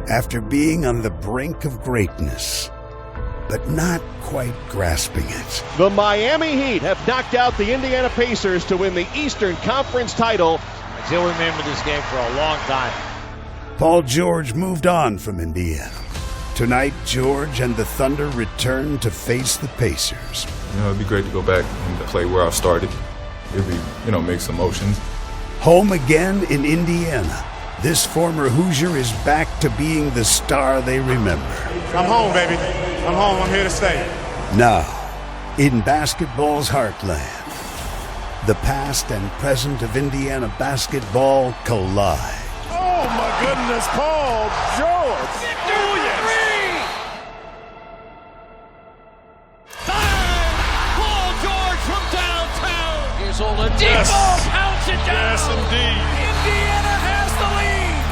after being on the brink of greatness, but not quite grasping it. The Miami Heat have knocked out the Indiana Pacers to win the Eastern Conference title. He'll remember this game for a long time. Paul George moved on from Indiana. Tonight, George and the Thunder return to face the Pacers. It'd be great to go back and play where I started. It'd be, mixed emotions. Home again in Indiana. This former Hoosier is back to being the star they remember. I'm home, baby. I'm home. I'm here to stay. Now, in basketball's heartland, the past and present of Indiana basketball collide. Oh, my goodness, Paul George. Paul George from downtown. Here's Oladipo. Pounds it down. Yes, indeed. Indiana has the lead.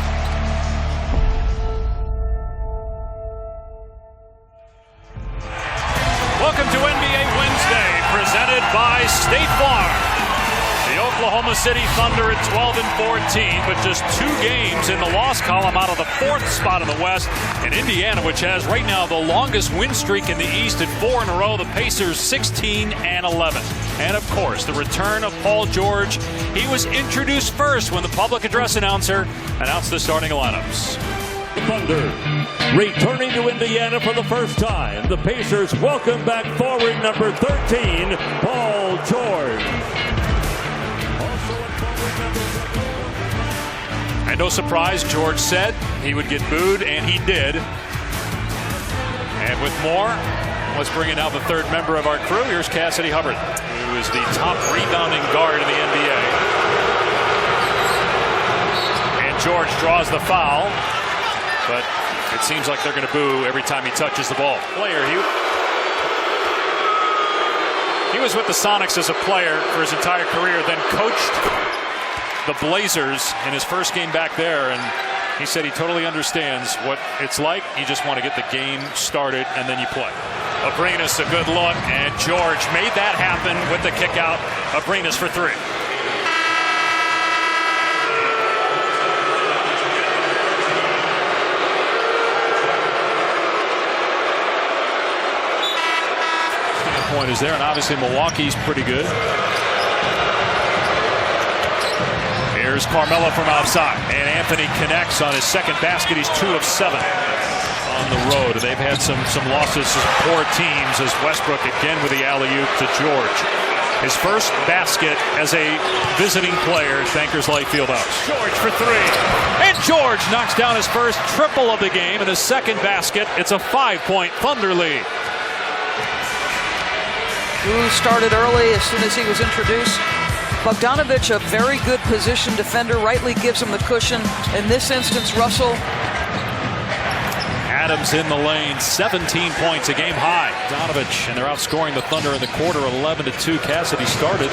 Welcome to NBA Wednesday, presented by State Farm. The Oklahoma City Thunder at 12-14, but just 2 games in the loss column out of the 4th spot in the West. And Indiana, which has right now the longest win streak in the East at 4 in a row. The Pacers 16-11. And of course, the return of Paul George. He was introduced first when the public address announcer announced the starting lineups. Thunder returning to Indiana for the first time. The Pacers welcome back forward number 13, Paul George. And no surprise, George said he would get booed, and he did. And with more, let's bring in now the third member of our crew. Here's Cassidy Hubbard, who is the top rebounding guard in the NBA. And George draws the foul, but it seems like they're going to boo every time he touches the ball. He was with the Sonics as a player for his entire career, then coached the Blazers in his first game back there, and he said he totally understands what it's like. You just want to get the game started and then you play. Abrines a good look, and George made that happen with the kick out. Abrines for 3. Point is there, and obviously Milwaukee's pretty good. Here's Carmelo from outside, and Anthony connects on his second basket. He's 2 of 7 on the road. They've had some losses to poor teams, as Westbrook again with the alley-oop to George. His first basket as a visiting player at Bankers Life Fieldhouse. George for 3, and George knocks down his first triple of the game, and his second basket. It's a 5-point Thunder lead. Who started early as soon as he was introduced. Bogdanovic, a very good position defender, rightly gives him the cushion. In this instance, Russell. Adams in the lane, 17 points, a game high. Bogdanovic, and they're outscoring the Thunder in the quarter, 11-2. Cassidy started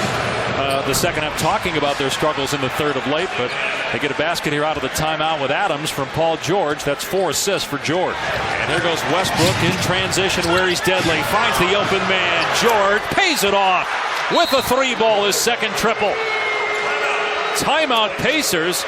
the second half talking about their struggles in the third of late, but they get a basket here out of the timeout with Adams from Paul George. That's 4 assists for George. And here goes Westbrook in transition where he's deadly. Finds the open man. George pays it off with a 3-ball, his second triple. Timeout Pacers.